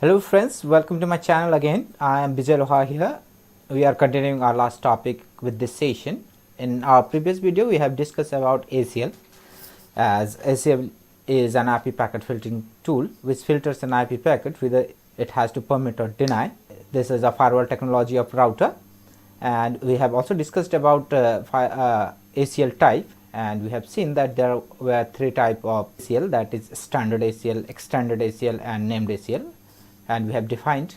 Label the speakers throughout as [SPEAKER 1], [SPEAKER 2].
[SPEAKER 1] Hello friends, welcome to my channel again. I am Bijay Loha here. We are continuing our last topic with this session. In our previous video, we have discussed about ACL, as ACL is an IP packet filtering tool which filters an IP packet whether it has to permit or deny. This is a firewall technology of router, and we have also discussed about ACL type, and we have seen that there were three types of ACL, that is standard ACL, extended ACL and named ACL. And we have defined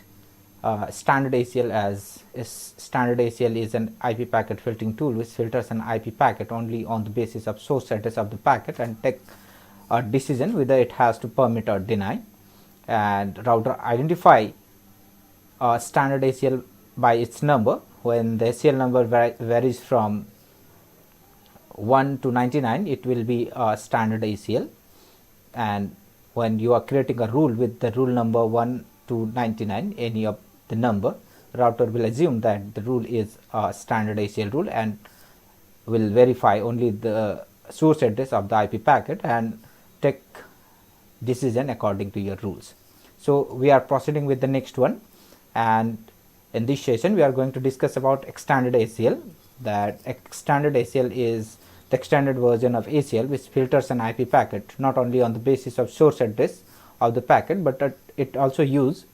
[SPEAKER 1] standard ACL as standard ACL is an IP packet filtering tool which filters an IP packet only on the basis of source address of the packet and take a decision whether it has to permit or deny. And router identify standard ACL by its number. When the ACL number varies from 1 to 99, it will be a standard ACL. And when you are creating a rule with the rule number 1 to 99, any of the number, router will assume that the rule is a standard ACL rule and will verify only the source address of the IP packet and take decision according to your rules. So we are proceeding with the next one, and in this session we are going to discuss about extended ACL. That extended ACL is the extended version of ACL which filters an IP packet not only on the basis of source address of the packet, but it also use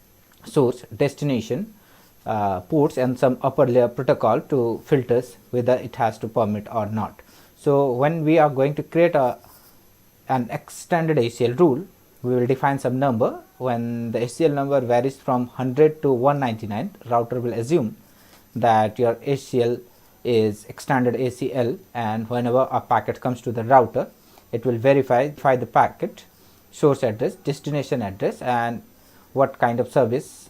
[SPEAKER 1] source, destination, ports and some upper layer protocol to filters whether it has to permit or not. So when we are going to create an extended ACL rule, we will define some number. When the ACL number varies from 100 to 199, router will assume that your ACL is extended ACL, and whenever a packet comes to the router, it will verify the packet source address, destination address, and what kind of service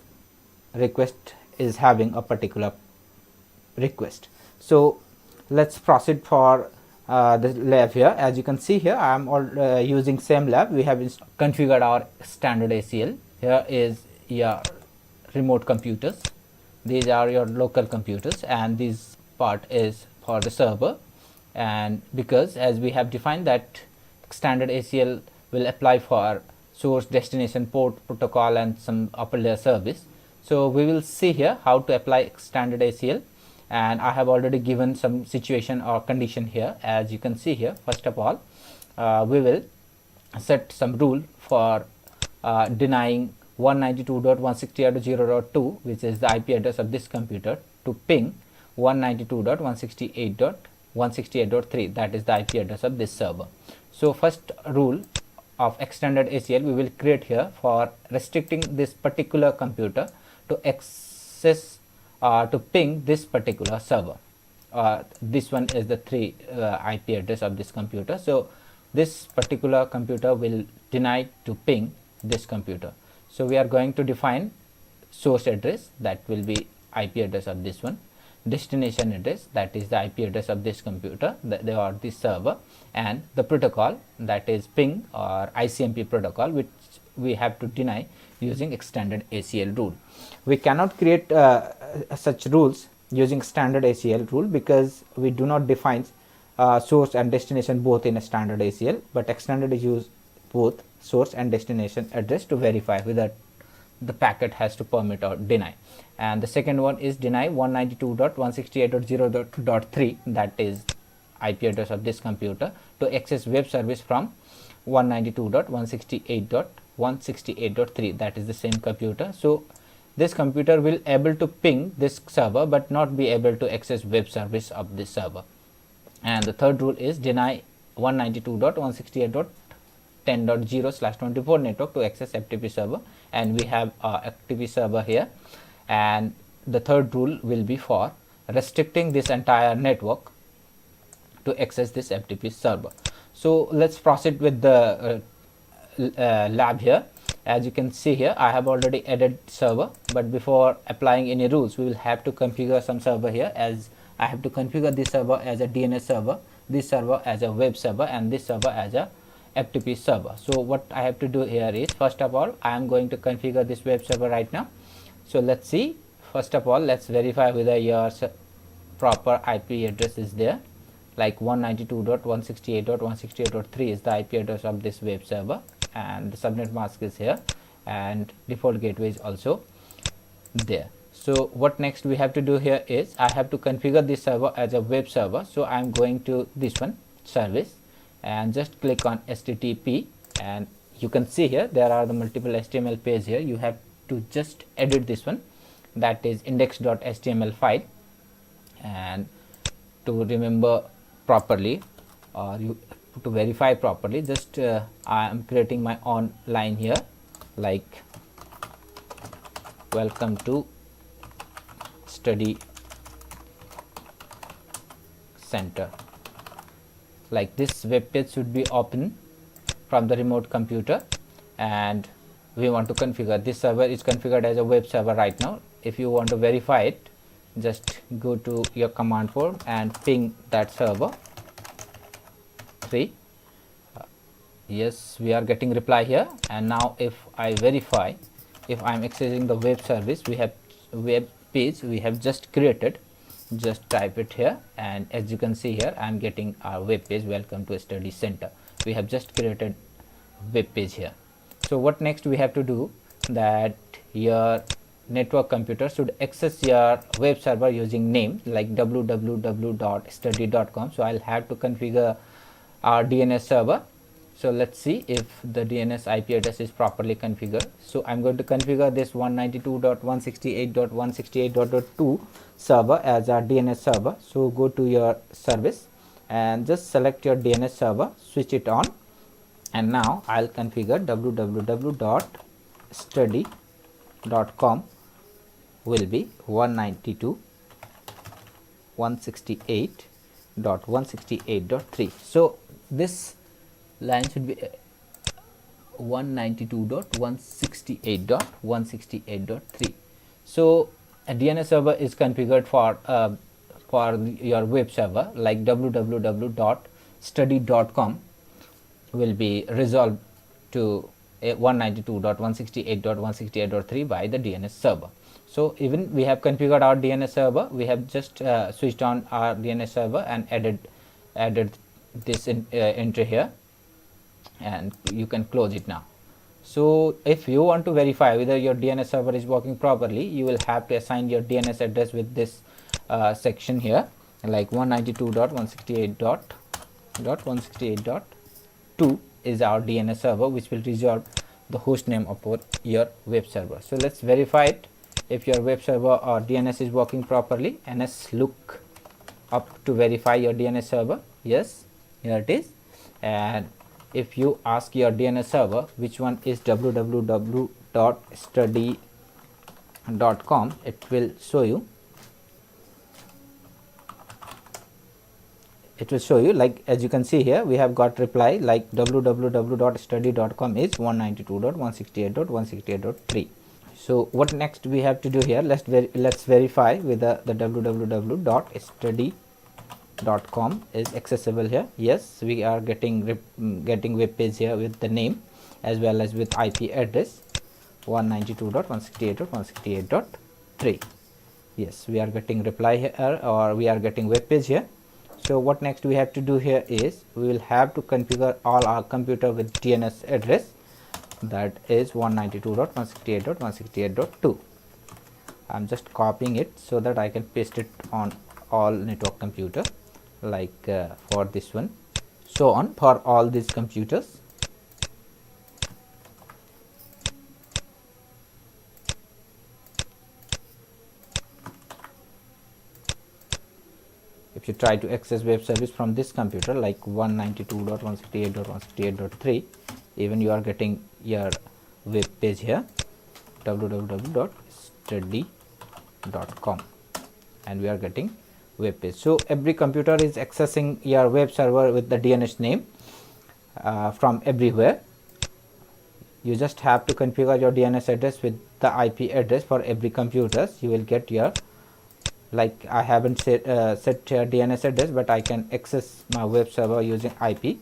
[SPEAKER 1] request is having a particular request. So let's proceed for the lab here. As you can see here, I am using same lab. We have configured our standard ACL. Here is your remote computers. These are your local computers, and this part is for the server. And because as we have defined that standard ACL will apply for source, destination, port, protocol and some upper layer service. So we will see here how to apply standard ACL, and I have already given some situation or condition here. As you can see here, first of all, we will set some rule for denying 192.168.0.2, which is the IP address of this computer, to ping 192.168.168.3, that is the IP address of this server. So first rule of extended ACL we will create here for restricting this particular computer to access to ping this particular server. This one is the three IP address of this computer. So this particular computer will deny to ping this computer. So we are going to define source address, that will be IP address of this one, destination address, that is the IP address of this computer, they are this server, and the protocol, that is ping or ICMP protocol, which we have to deny using extended ACL rule. We cannot create such rules using standard ACL rule because we do not define source and destination both in a standard ACL, but extended is use both source and destination address to verify whether the packet has to permit or deny. And the second one is deny 192.168.0.3, that is IP address of this computer, to access web service from 192.168.168.3, that is the same computer. So this computer will able to ping this server but not be able to access web service of this server. And the third rule is deny 192.168.10.0/24 network to access FTP server, and we have FTP server here. And the third rule will be for restricting this entire network to access this FTP server. So let's proceed with the lab here. As you can see here, I have already added server, but before applying any rules, we will have to configure some server here, as I have to configure this server as a DNS server, this server as a web server, and this server as a FTP server. So what I have to do here is, first of all, I am going to configure this web server right now. So let's see. First of all, let's verify whether your proper IP address is there, like 192.168.168.3 is the IP address of this web server, and the subnet mask is here, and default gateway is also there. So what next we have to do here is I have to configure this server as a web server. So I am going to this one, service, and just click on HTTP, and you can see here there are the multiple HTML page here. You have to just edit this one, that is index.html file, and to remember properly or to verify properly, just I am creating my own line here, like welcome to study center. Like this web page should be open from the remote computer, and we want to configure this server is configured as a web server right now. If you want to verify it, just go to your command prompt and ping that server 3. Yes, we are getting reply here. And now if I verify, if I am accessing the web service, we have web page we have just created, just type it here, and as you can see here I am getting our web page, welcome to study center. We have just created web page here. So what next we have to do, that your network computer should access your web server using name like www.study.com. so I'll have to configure our DNS server. So let's see if the DNS IP address is properly configured. So I'm going to configure this 192.168.168.2 server as our DNS server. So go to your service and just select your DNS server, switch it on, and now I'll configure www.study.com will be 192.168.168.3. so this line should be 192.168.168.3. so a DNS server is configured for your web server, like www.study.com will be resolved to 192.168.168.3 by the DNS server. So even we have configured our DNS server, we have just switched on our DNS server and added this entry here, and you can close it now. So if you want to verify whether your DNS server is working properly, you will have to assign your DNS address with this section here, like 192.168.168.2 is our DNS server, which will resolve the host name of your web server. So let's verify it if your web server or DNS is working properly. NS look up to verify your DNS server. Yes, here it is. And if you ask your DNS server which one is www.study.com, it will show you. It will show you, like as you can see here, we have got reply like www.study.com is 192.168.168.3. So what next we have to do here, let's verify whether the www.study.com is accessible here. Yes, we are getting web page here with the name as well as with IP address 192.168.168.3. yes, we are getting reply here, or we are getting web page here. So what next we have to do here is we will have to configure all our computer with DNS address, that is 192.168.168.2. I'm just copying it so that I can paste it on all network computer, like for this one, so on for all these computers. If you try to access web service from this computer like 192.168.168.3, even you are getting your web page here www.study.com, and we are getting web page. So every computer is accessing your web server with the DNS name from everywhere. You just have to configure your DNS address with the IP address for every computer. You will get your, like I haven't set DNS address, but I can access my web server using IP,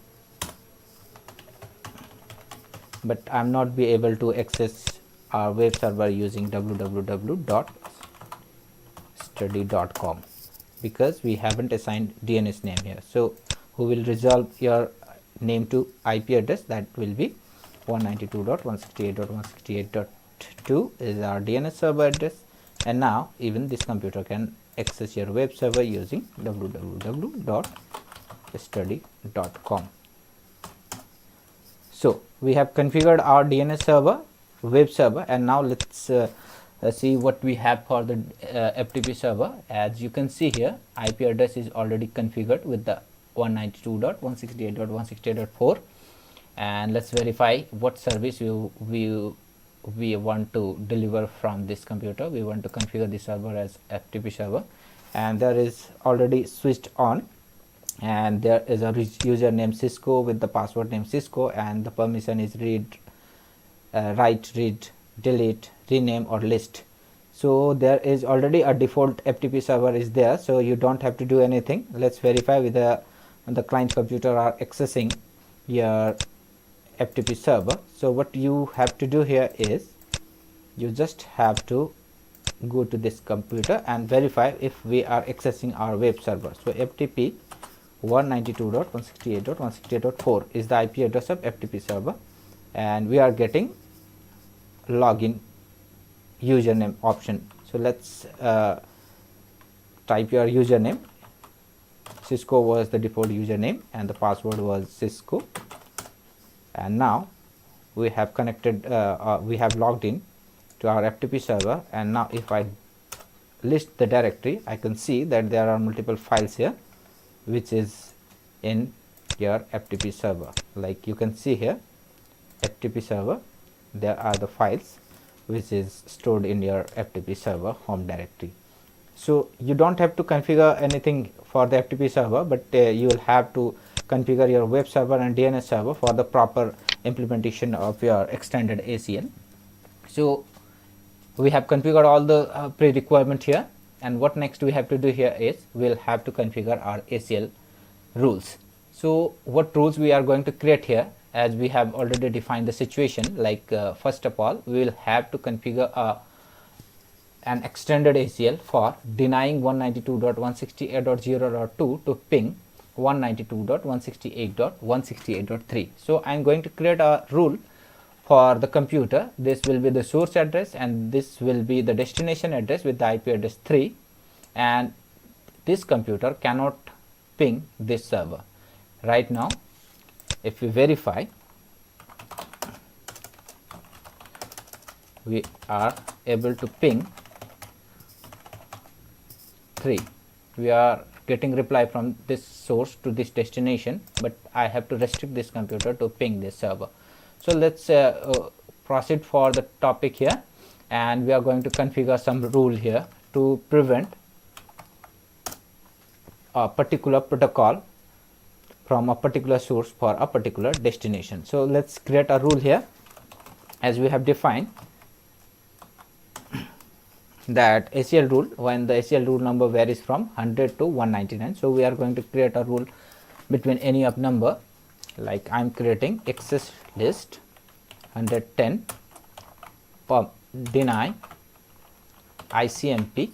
[SPEAKER 1] but I am not be able to access our web server using www.study.com because we haven't assigned DNS name here. So who will resolve your name to IP address, that will be 192.168.168.2 is our DNS server address, and now even this computer can access your web server using www.study.com. So we have configured our DNS server, web server, and now let's see what we have for the FTP server. As you can see here, IP address is already configured with the 192.168.168.4, and let's verify what service we want to deliver from this computer. We want to configure the server as FTP server, and there is already switched on, and there is a username Cisco with the password name Cisco, and the permission is read, write, read, delete, rename or list. So there is already a default FTP server is there, so you don't have to do anything. Let's verify whether the client computer are accessing your FTP server. So what you have to do here is you just have to go to this computer and verify if we are accessing our web server. So FTP 192.168.168.4 is the IP address of FTP server, and we are getting login username option. So let's type your username. Cisco was the default username and the password was Cisco, and now we have connected, we have logged in to our FTP server, and now if I list the directory, I can see that there are multiple files here which is in your FTP server. Like you can see here, FTP server, there are the files which is stored in your FTP server home directory. So you don't have to configure anything for the FTP server, but you will have to configure your web server and DNS server for the proper implementation of your extended ACL. So we have configured all the pre-requirement here, and what next we have to do here is we will have to configure our ACL rules. So what rules we are going to create here, as we have already defined the situation, like first of all we will have to configure an extended ACL for denying 192.168.0.2 to ping 192.168.168.3. So I am going to create a rule for the computer. This will be the source address and this will be the destination address with the IP address 3, and this computer cannot ping this server. Right now if we verify, we are able to ping 3. We are getting reply from this source to this destination, but I have to restrict this computer to ping this server. So let's proceed for the topic here, and we are going to configure some rule here to prevent a particular protocol from a particular source for a particular destination. So let's create a rule here, as we have defined that ACL rule, when the ACL rule number varies from 100 to 199. So we are going to create a rule between any of number, like I am creating access list 110 deny ICMP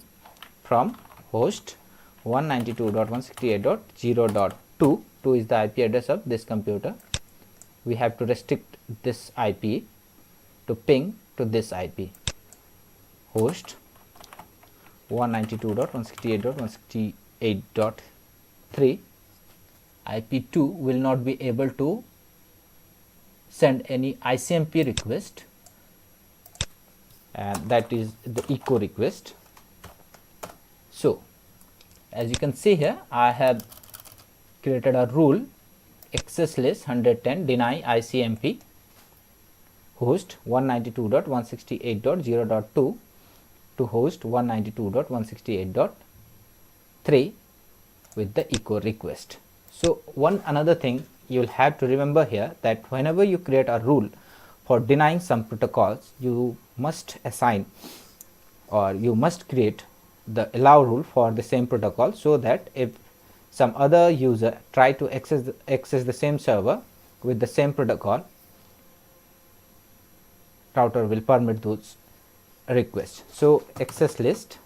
[SPEAKER 1] from host 192.168.0.2. 2 is the IP address of this computer. We have to restrict this IP to ping to this IP, host 192.168.168.3. IP2 will not be able to send any ICMP request, and that is the echo request. So as you can see here, I have created a rule access list 110 deny ICMP host 192.168.0.2 to host 192.168.3 with the echo request. So one another thing you will have to remember here, that whenever you create a rule for denying some protocols, you must assign or you must create the allow rule for the same protocol, so that if some other user try to access the same server with the same protocol, router will permit those requests. So access list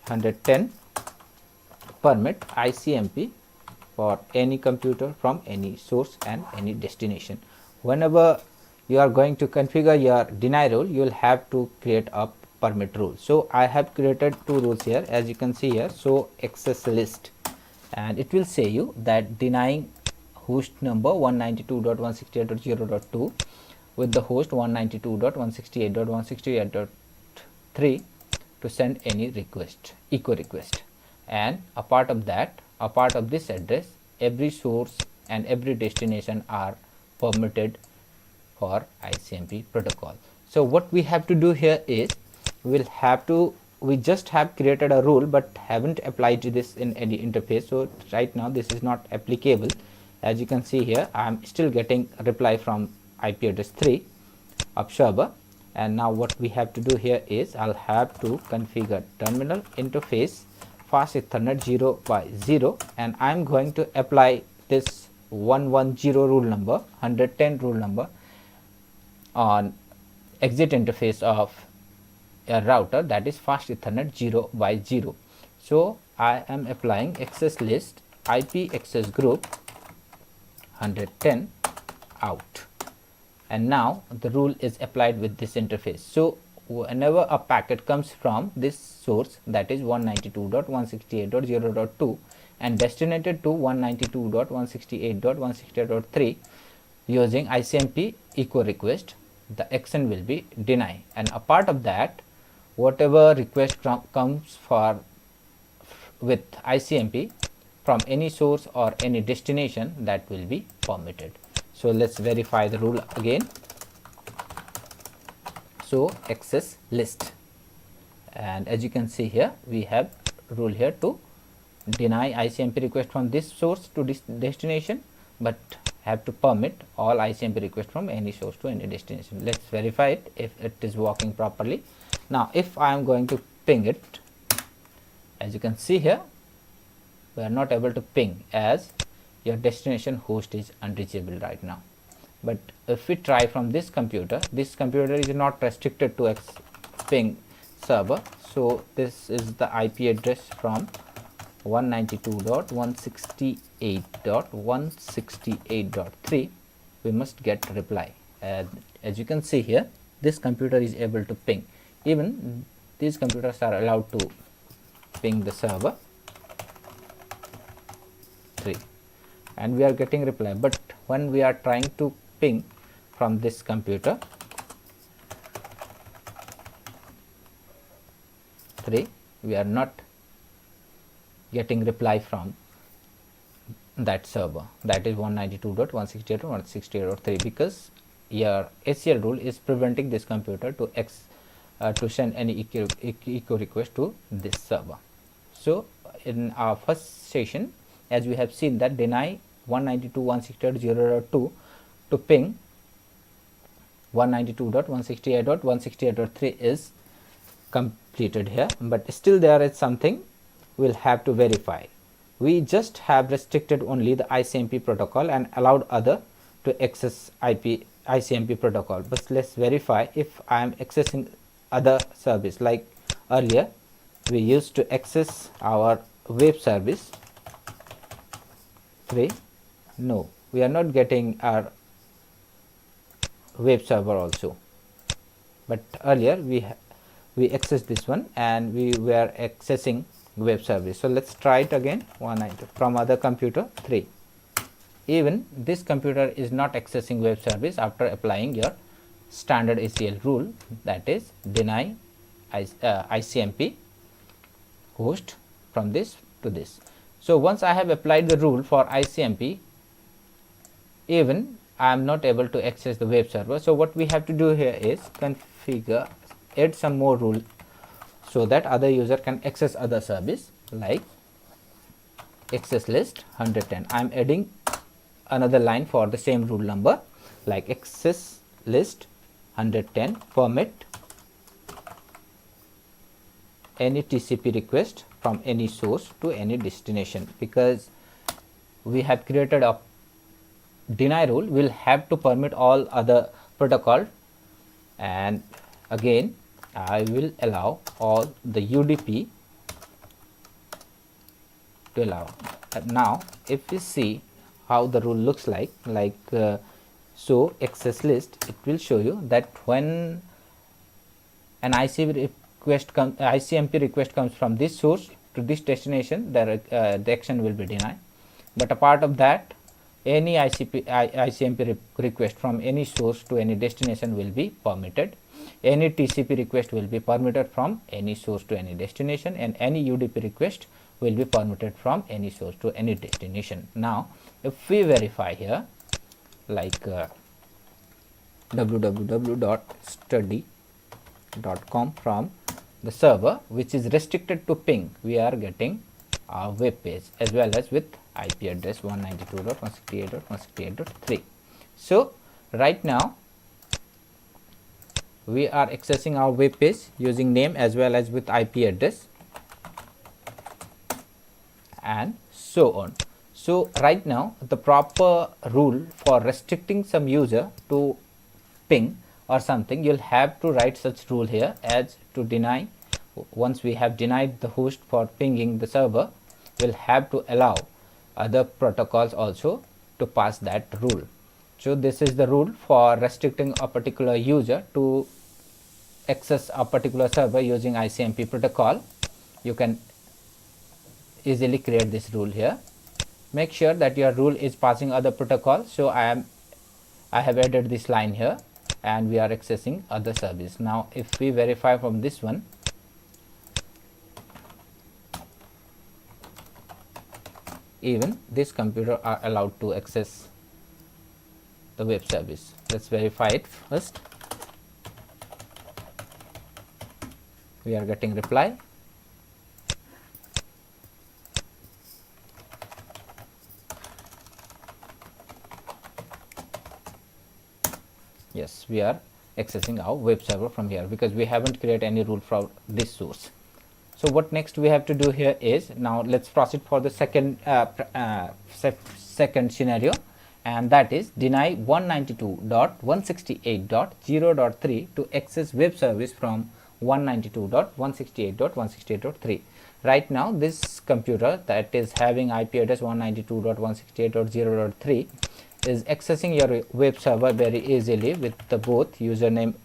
[SPEAKER 1] 110 permit ICMP for any computer from any source and any destination. Whenever you are going to configure your deny rule, you will have to create a permit rule. So I have created two rules here, as you can see here. So access list, and it will say you that denying host number 192.168.0.2 with the host 192.168.168.3 to send any request, echo request, and a part of that, a part of this address, every source and every destination are permitted for ICMP protocol. So what we have to do here is we just have created a rule but haven't applied this in any interface. So right now this is not applicable. As you can see here, I am still getting a reply from IP address 3 of server. And now what we have to do here is I'll have to configure terminal interface fast Ethernet 0 by 0, and I'm going to apply this 110 rule number, 110 rule number on exit interface of a router, that is fast Ethernet 0 by 0. So I am applying access list IP access group 110 out, and now the rule is applied with this interface. So whenever a packet comes from this source, that is 192.168.0.2 and destinated to 192.168.168.3 using ICMP echo request, the action will be deny, and a part of that, whatever request comes for with ICMP from any source or any destination, that will be permitted. So let's verify the rule again. So access list, and as you can see here, we have rule here to deny ICMP request from this source to this destination, but have to permit all ICMP requests from any source to any destination. Let's verify it if it is working properly. Now if I am going to ping it, as you can see here, we are not able to ping as your destination host is unreachable right now. But if we try from this computer is not restricted to ping server. So this is the IP address from 192.168.168.3. we must get reply. As you can see here, this computer is able to ping. Even these computers are allowed to ping the server 3, and we are getting reply. But when we are trying to ping from this computer 3, we are not getting reply from that server, that is 192.168.168.3, because your ACL rule is preventing this computer to send any echo request to this server. So in our first session, as we have seen, that deny 192.168.0.2 to ping 192.168.168.3 is completed here, but still there is something we'll have to verify. We just have restricted only the ICMP protocol and allowed other to access ICMP protocol, but let's verify if I am accessing other service. Like earlier we used to access our web service 3. No, we are not getting our web server also, but earlier we accessed this one and we were accessing web service. So let's try it again, 192 from other computer 3. Even this computer is not accessing web service after applying your standard ACL rule, that is deny ICMP host from this to this. So once I have applied the rule for ICMP, even I am not able to access the web server. So what we have to do here is configure, add some more rule so that other user can access other service, like access list 110. I am adding another line for the same rule number, like access list 110 permit any TCP request from any source to any destination. Because we have created a deny rule, we will have to permit all other protocol, and again I will allow all the UDP to allow. Now if we see how the rule looks like So access list, it will show you that when an ICMP request comes from this source to this destination, the action will be denied. But apart of that, any ICMP request from any source to any destination will be permitted. Any TCP request will be permitted from any source to any destination, and any UDP request will be permitted from any source to any destination. Now, if we verify here, like www.study.com from the server, which is restricted to ping, we are getting our web page as well as with IP address 192.168.168.3. So right now we are accessing our web page using name as well as with IP address and so on. So right now the proper rule for restricting some user to ping or something, you'll have to write such rule here as to deny. Once we have denied the host for pinging the server, we'll have to allow other protocols also to pass that rule. So this is the rule for restricting a particular user to access a particular server using ICMP protocol. You can easily create this rule here. Make sure that your rule is passing other protocols. So I have added this line here and we are accessing other service. Now if we verify from this one, even this computer are allowed to access the web service. Let's verify it first. We are getting reply. Yes, we are accessing our web server from here because we haven't created any rule from this source. So what next we have to do here is, now let's proceed for the second scenario, and that is deny 192.168.0.3 to access web service from 192.168.168.3. Right now this computer that is having IP address 192.168.0.3 is accessing your web server very easily with the both username,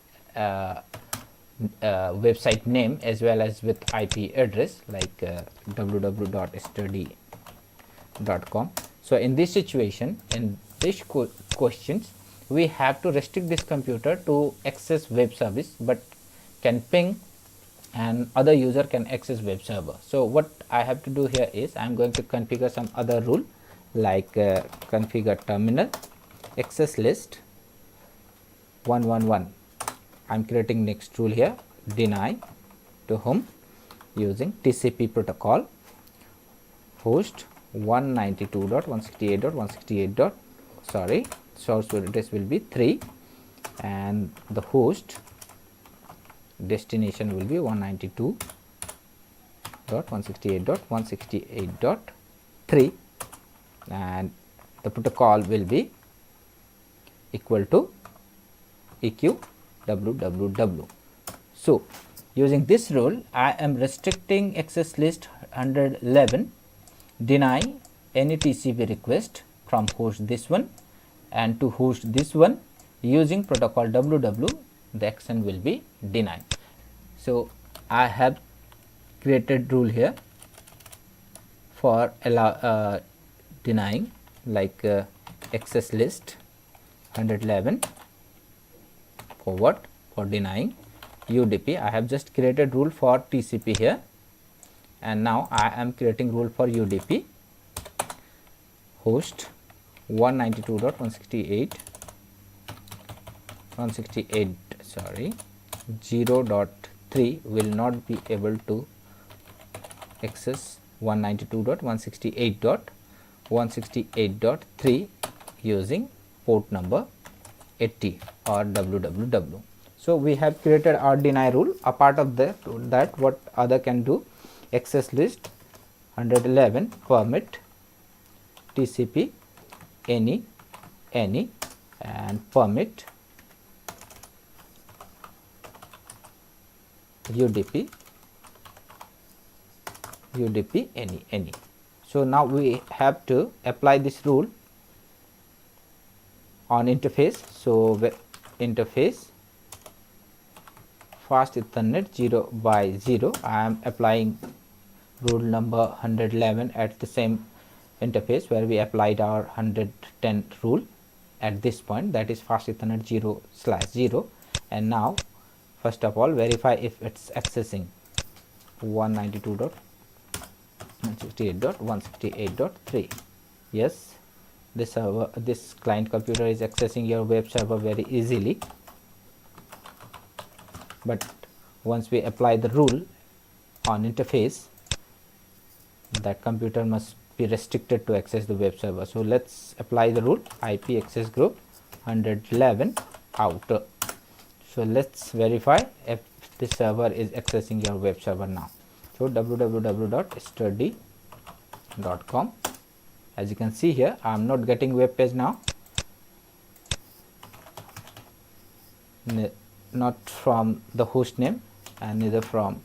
[SPEAKER 1] website name as well as with IP address like www.study.com. So in this situation, in this questions, we have to restrict this computer to access web service but can ping and other user can access web server. So what I have to do here is I am going to configure some other rule like configure terminal access list 111. I am creating next rule here, deny to whom using TCP protocol host 192.168.168. Sorry, source address will be 3 and the host destination will be 192.168.168.3 and the protocol will be equal to EQ www. So using this rule I am restricting access list 111, deny any TCP request from host this one and to host this one using protocol www, the action will be denied. So I have created rule here for denying like access list 111 for what? For denying UDP. I have just created rule for TCP here and now I am creating rule for UDP host 192.168 sorry 0.3 will not be able to access 192.168.168.3 using port number 80 or www. So we have created our deny rule. A part of that what other can do, access list 111 permit TCP any and permit UDP any. So now we have to apply this rule on interface. So interface fast Ethernet 0 by 0, I am applying rule number 111 at the same interface where we applied our 110 rule at this point, that is fast Ethernet 0/0. And now first of all verify if it's accessing 192.168.168.3. yes, this client computer is accessing your web server very easily. But once we apply the rule on interface, that computer must be restricted to access the web server. So let's apply the rule IP access group 111 out. So let's verify if this server is accessing your web server now. So www.study.com. as you can see here, I am not getting web page now, not from the host name and neither from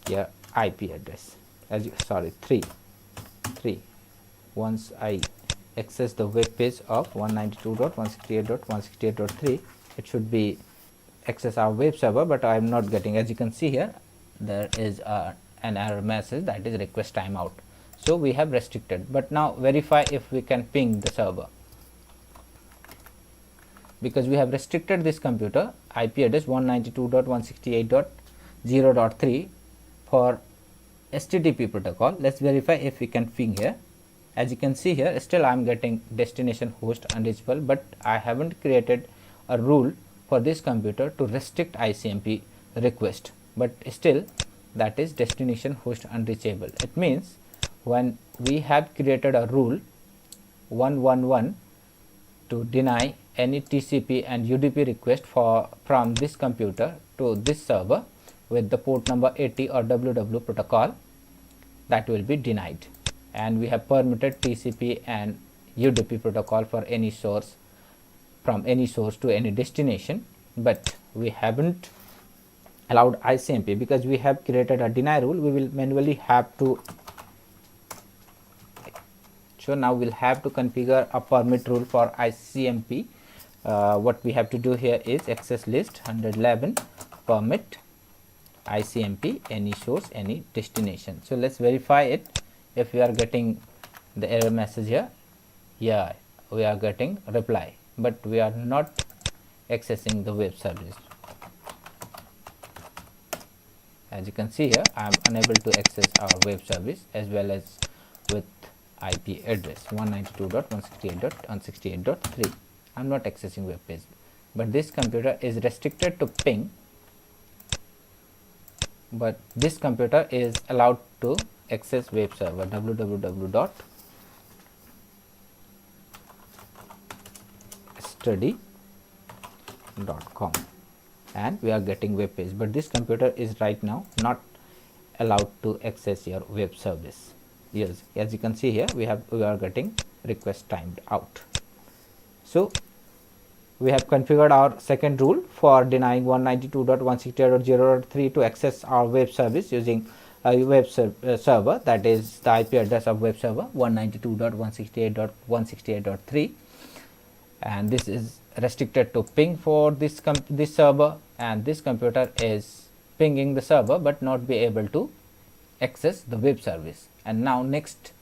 [SPEAKER 1] your IP address. As you, sorry, 3. Once I access the web page of 192.168.168.3, it should be access our web server, but I am not getting. As you can see here, there is an error message, that is request timeout. So we have restricted. But now verify if we can ping the server, because we have restricted this computer IP address 192.168.0.3 for HTTP protocol. Let's verify if we can ping here. As you can see here, still I am getting destination host unreachable, but I haven't created a rule for this computer to restrict ICMP request, but still that is destination host unreachable. It means when we have created a rule 111 to deny any TCP and UDP request from this computer to this server with the port number 80 or WW protocol, that will be denied. And we have permitted TCP and UDP protocol for any source, from any source to any destination, but we haven't allowed ICMP because we have created a deny rule. We will manually have to, so now we'll have to configure a permit rule for ICMP. What we have to do here is access list 111 permit ICMP any source any destination. So let's verify it if we are getting the error message here. Yeah, we are getting reply, but we are not accessing the web service. As you can see here, I am unable to access our web service as well as with IP address 192.168.168.3. I am not accessing web page, but this computer is restricted to ping, but this computer is allowed to access web server www.study.com, and we are getting web page, but this computer is right now not allowed to access your web service. Yes, as you can see here, we are getting request timed out. So we have configured our second rule for denying 192.168.0.3 to access our web service using a web server, that is the IP address of web server 192.168.168.3, and this is restricted to ping for this server, and this computer is pinging the server but not be able to access the web service. And now next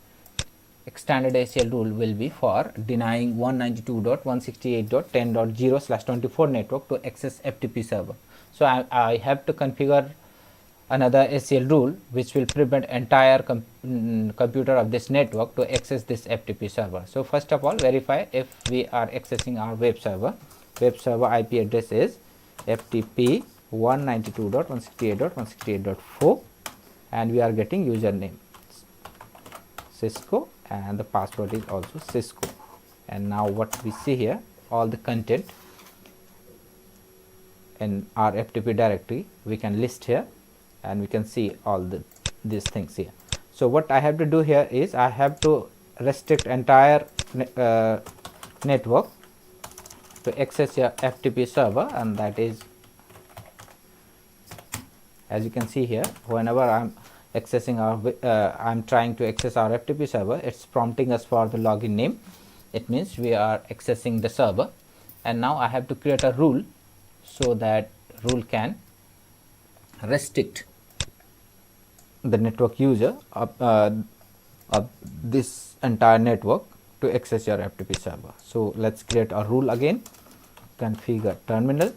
[SPEAKER 1] extended ACL rule will be for denying 192.168.10.0/24 network to access FTP server. So I have to configure another ACL rule which will prevent entire computer of this network to access this FTP server. So first of all, verify if we are accessing our web server. Web server IP address is FTP 192.168.168.4, and we are getting username Cisco and the password is also Cisco. And now what we see here, all the content in our FTP directory we can list here, and we can see all these things here. So what I have to do here is I have to restrict entire network to access your FTP server, and that is, as you can see here, whenever I'm accessing our I'm trying to access our FTP server, it's prompting us for the login name. it means we are accessing the server, and now I have to create a rule so that rule can restrict the network user of this entire network to access your FTP server. So let's create a rule again. Configure terminal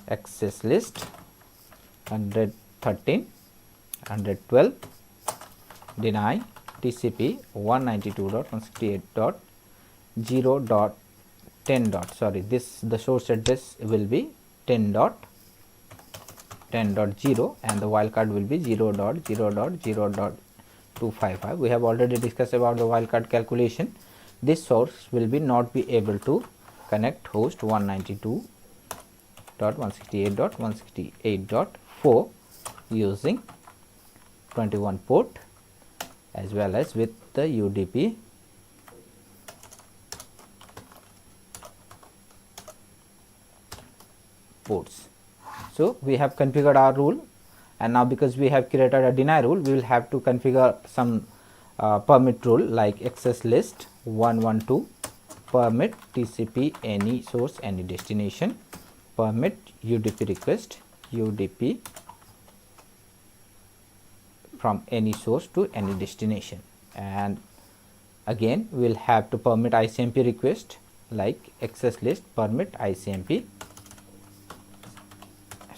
[SPEAKER 1] access list 113 112 deny TCP 192.168.0.10. Sorry, this the source address will be 10.10.0 and the wildcard will be 0.0.0.255. We have already discussed about the wildcard calculation. This source will be not be able to connect host 192.168.168.4 using 21 port as well as with the UDP ports. So we have configured our rule, and now because we have created a deny rule, we will have to configure some permit rule like access list 112 permit TCP any source any destination, permit UDP request UDP from any source to any destination, and again we will have to permit ICMP request like access list permit ICMP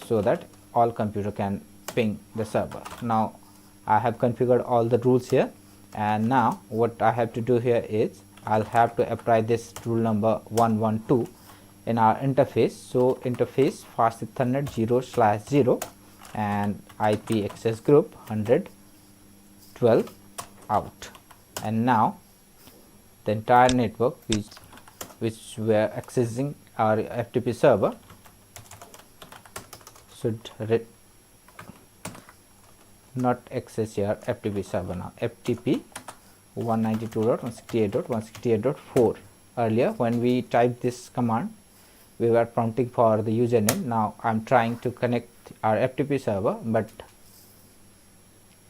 [SPEAKER 1] so that all computer can ping the server. Now I have configured all the rules here, and now what I have to do here is I'll have to apply this rule number 112 in our interface. So interface fast ethernet 0/0 and IP access group 112 out, and now the entire network which we are accessing our FTP server should not access your FTP server now. FTP 192.168.168.4. Earlier when we typed this command we were prompting for the username. Now I am trying to connect our FTP server, but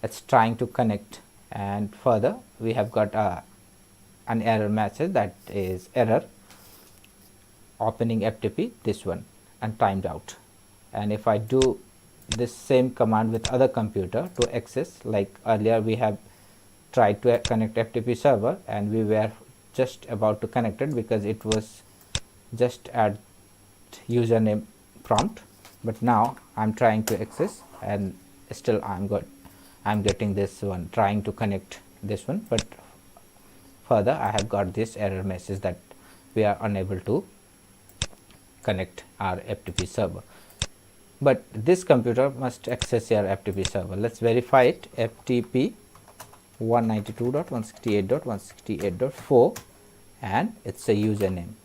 [SPEAKER 1] it's trying to connect, and further we have got an error message that is error opening FTP, this one, and timed out. And if I do this same command with other computer to access, like earlier we have tried to connect FTP server and we were just about to connect it because it was just at username prompt, but now I'm trying to access and still I'm getting this one trying to connect this one, but further I have got this error message that we are unable to connect our FTP server. But this computer must access your FTP server. Let's verify it. FTP 192.168.168.4 and it's a username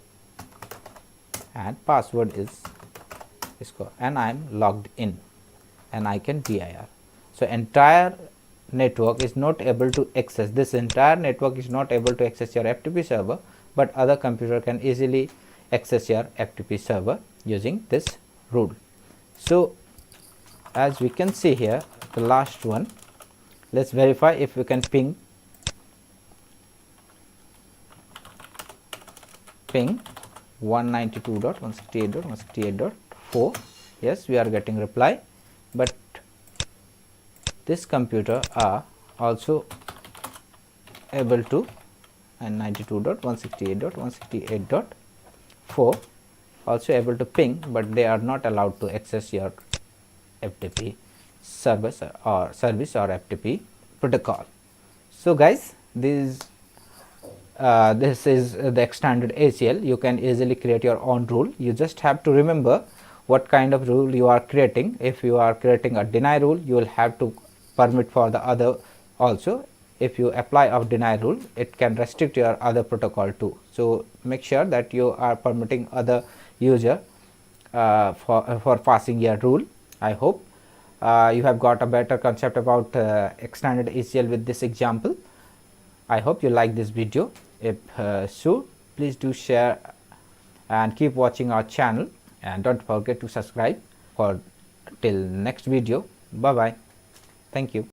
[SPEAKER 1] and password is Cisco, and I am logged in and I can dir. So entire network is not able to access, this entire network is not able to access your FTP server, but other computer can easily access your FTP server using this rule. So as we can see here, the last one, let's verify if we can ping 192.168.168.4. yes, we are getting reply, but this computer are also able to, and 92.168.168.4 also able to ping, but they are not allowed to access your FTP service or FTP protocol. So guys, this is the extended ACL. You can easily create your own rule. You just have to remember what kind of rule you are creating. If you are creating a deny rule, you will have to permit for the other also. If you apply a deny rule, it can restrict your other protocol too. So make sure that you are permitting other user for passing your rule. I hope you have got a better concept about extended ACL with this example. I hope you like this video. If so, please do share and keep watching our channel, and don't forget to subscribe for till next video. Bye bye. Thank you.